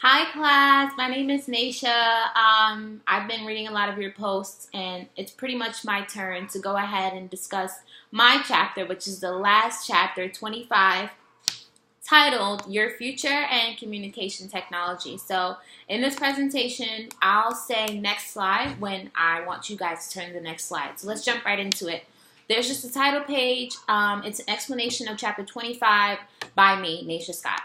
Hi class, my name is Naisha. I've been reading a lot of your posts and it's pretty much my turn to go ahead and discuss my chapter, which is the last chapter, 25, titled Your Future and Communication Technology. So in this presentation, I'll say next slide when I want you guys to turn to the next slide. So let's jump right into it. There's just a title page. It's an explanation of chapter 25 by me, Naisha Scott.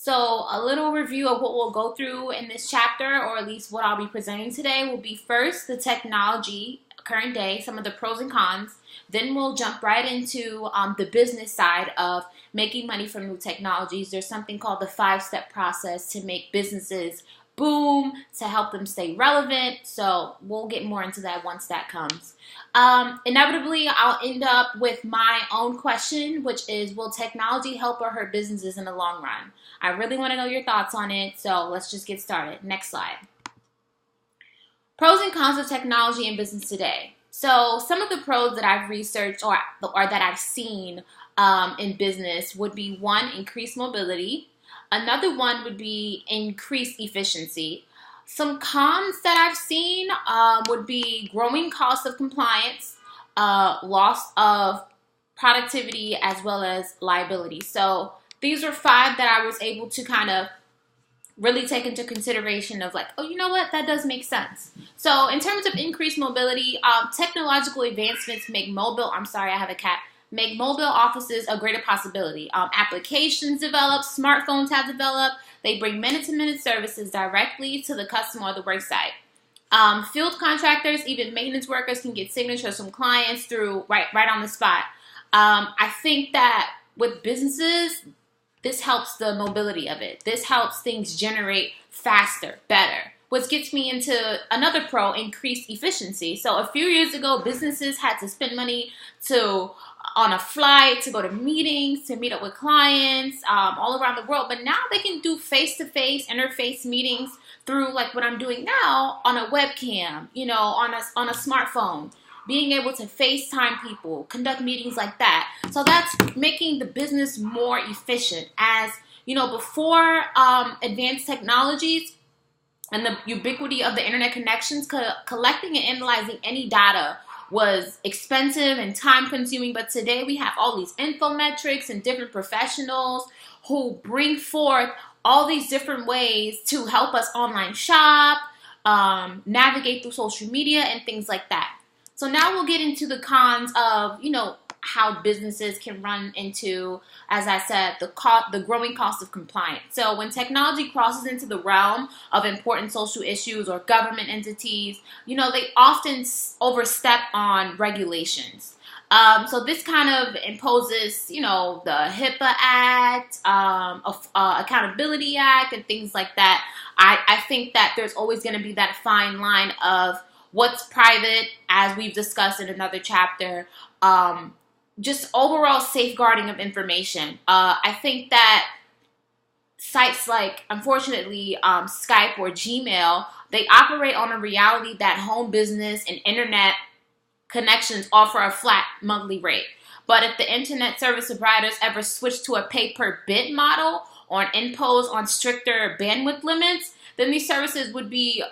So a little review of what we'll go through in this chapter, or at least what I'll be presenting today, will be first the technology, current day, some of the pros and cons. Then we'll jump right into the business side of making money from new technologies. There's something called the 5-step process to make businesses boom, to help them stay relevant. So we'll get more into that once that comes. Inevitably, I'll end up with my own question, which is, will technology help or hurt businesses in the long run? I really want to know your thoughts on it, so let's just get started. Next slide. Pros and cons of technology in business today. So some of the pros that I've researched or that I've seen in business would be one, increased mobility. Another one would be increased efficiency. Some cons that I've seen would be growing costs of compliance, loss of productivity, as well as liability. So these are 5 that I was able to kind of really take into consideration of like, oh, you know what, that does make sense. So in terms of increased mobility, technological advancements make mobile offices a greater possibility. Applications develop, smartphones have developed. They bring minute-to-minute services directly to the customer or the work site. Field contractors, even maintenance workers, can get signatures from clients through right on the spot. I think that with businesses, this helps the mobility of it. This helps things generate faster, better. Which gets me into another pro, increased efficiency. So a few years ago, businesses had to spend money on a flight, to go to meetings, to meet up with clients all around the world. But now they can do face-to-face, interface meetings through like what I'm doing now on a webcam, on a smartphone. Being able to FaceTime people, conduct meetings like that. So that's making the business more efficient. As before advanced technologies and the ubiquity of the internet connections, collecting and analyzing any data was expensive and time consuming. But today we have all these infometrics and different professionals who bring forth all these different ways to help us online shop, navigate through social media and things like that. So now we'll get into the cons of, how businesses can run into, as I said, the growing cost of compliance. So when technology crosses into the realm of important social issues or government entities, they often overstep on regulations. So this kind of imposes, the HIPAA Act, Accountability Act, and things like that. I think that there's always going to be that fine line of what's private, as we've discussed in another chapter, just overall safeguarding of information. I think that sites like, unfortunately, Skype or Gmail, they operate on a reality that home business and internet connections offer a flat monthly rate. But if the internet service providers ever switch to a pay-per-bit model or impose on stricter bandwidth limits, then these services would be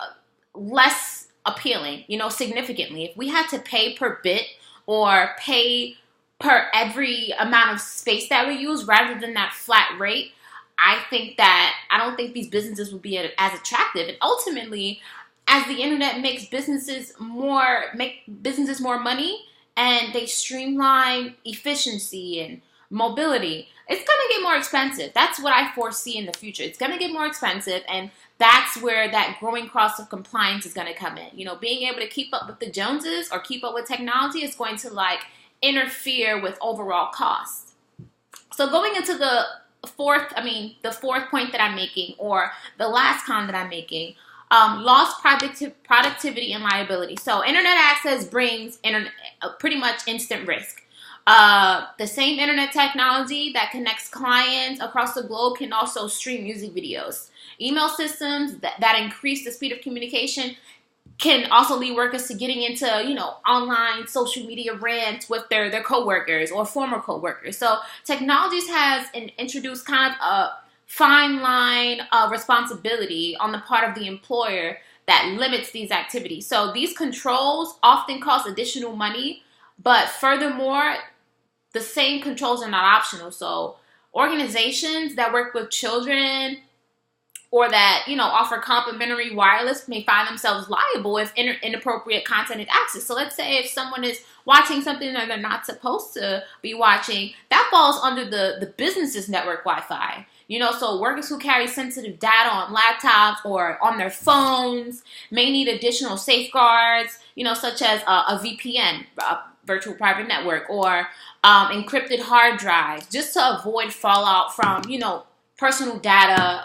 less appealing, significantly. If we had to pay per bit or pay per every amount of space that we use rather than that flat rate, I don't think these businesses would be as attractive. And ultimately, as the internet makes businesses more money and they streamline efficiency and mobility, it's going to get more expensive. That's what I foresee in the future. It's going to get more expensive, and that's where that growing cost of compliance is going to come in. Being able to keep up with the Joneses or keep up with technology is going to interfere with overall costs. So going into the fourth point that I'm making, or the last con that I'm making, lost productivity and liability. So internet access brings pretty much instant risk. The same internet technology that connects clients across the globe can also stream music videos. Email systems that increase the speed of communication can also lead workers to getting into, online social media rants with their coworkers or former coworkers. So technologies has introduced kind of a fine line of responsibility on the part of the employer that limits these activities. So these controls often cost additional money, but furthermore, the same controls are not optional. So organizations that work with children or that, offer complimentary wireless may find themselves liable if inappropriate content is accessed. So let's say if someone is watching something that they're not supposed to be watching, that falls under the business's network Wi-Fi. So workers who carry sensitive data on laptops or on their phones may need additional safeguards, such as a VPN, a virtual private network, or encrypted hard drives, just to avoid fallout from, personal data,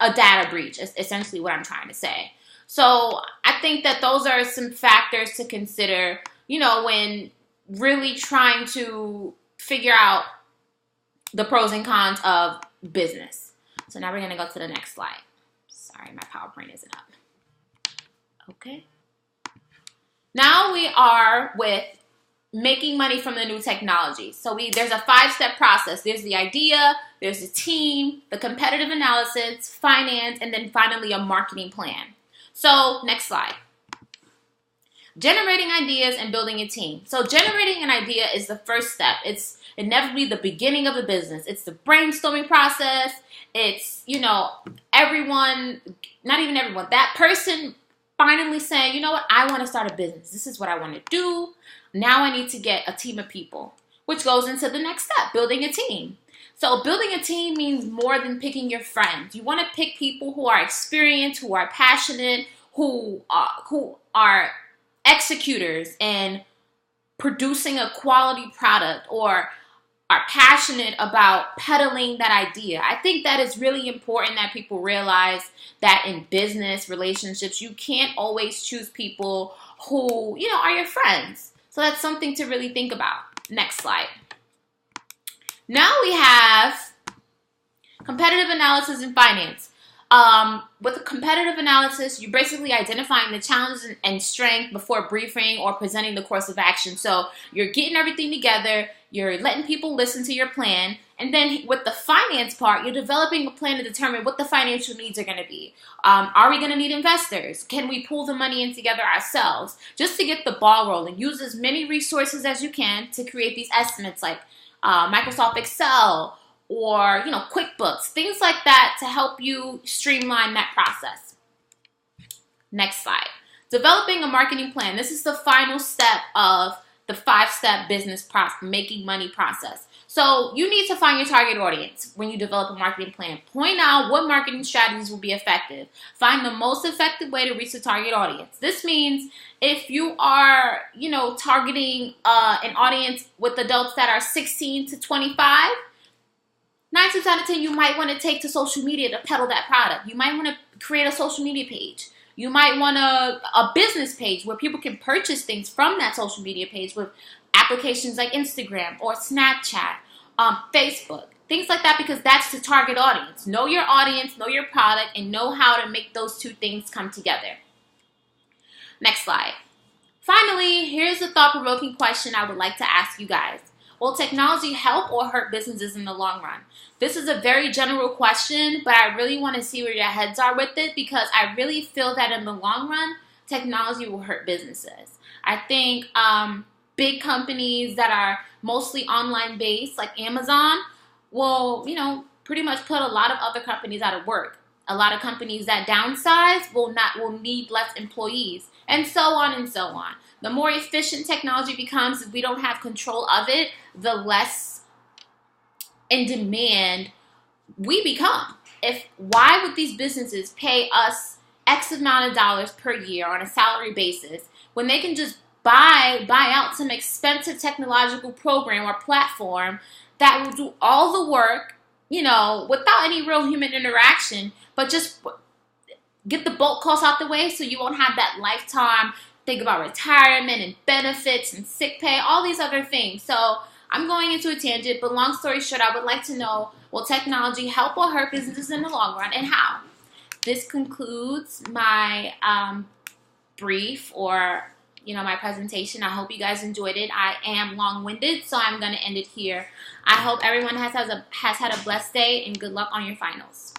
a data breach, is essentially what I'm trying to say. So I think that those are some factors to consider, when really trying to figure out the pros and cons of business. So now we're going to go to the next slide. Sorry, my PowerPoint isn't up. Okay. Now we are with making money from the new technology. So there's a 5-step process. There's the idea, there's the team, the competitive analysis, finance, and then finally a marketing plan. So next slide. Generating ideas and building a team. So generating an idea is the first step. It's inevitably the beginning of a business. It's the brainstorming process. It's, everyone, not even everyone, that person finally saying, I want to start a business. This is what I want to do. Now I need to get a team of people, which goes into the next step, building a team. So building a team means more than picking your friends. You want to pick people who are experienced, who are passionate, who are executors and producing a quality product, or are passionate about peddling that idea. I think that it's really important that people realize that in business relationships, you can't always choose people who, are your friends. So that's something to really think about. Next slide. Now we have competitive analysis and finance. With a competitive analysis, you're basically identifying the challenges and strength before briefing or presenting the course of action. So you're getting everything together, you're letting people listen to your plan, and then with the finance part, you're developing a plan to determine what the financial needs are going to be. Are we going to need investors? Can we pull the money in together ourselves? Just to get the ball rolling. Use as many resources as you can to create these estimates, like Microsoft Excel, or QuickBooks, things like that, to help you streamline that process. Next slide. Developing a marketing plan. This is the final step of the 5-step business process, making money process. So you need to find your target audience when you develop a marketing plan. Point out what marketing strategies will be effective. Find the most effective way to reach the target audience. This means if you are, targeting an audience with adults that are 16 to 25, 9 times out of 10, you might want to take to social media to peddle that product. You might want to create a social media page. You might want a business page where people can purchase things from that social media page with applications like Instagram or Snapchat, Facebook, things like that, because that's the target audience. Know your audience, know your product, and know how to make those two things come together. Next slide. Finally, here's a thought-provoking question I would like to ask you guys. Will technology help or hurt businesses in the long run? This is a very general question, but I really want to see where your heads are with it, because I really feel that in the long run, technology will hurt businesses. I think big companies that are mostly online based, like Amazon, will, pretty much put a lot of other companies out of work. A lot of companies that downsize will need less employees, and so on and so on. The more efficient technology becomes, if we don't have control of it, the less in demand we become. Why would these businesses pay us X amount of dollars per year on a salary basis when they can just buy out some expensive technological program or platform that will do all the work, without any real human interaction, but just get the bulk costs out the way so you won't have that lifetime think about retirement and benefits and sick pay, all these other things. So I'm going into a tangent, but long story short, I would like to know, will technology help or hurt businesses in the long run, and how? This concludes my brief or my presentation. I hope you guys enjoyed it. I am long-winded, so I'm going to end it here. I hope everyone has had a blessed day, and good luck on your finals.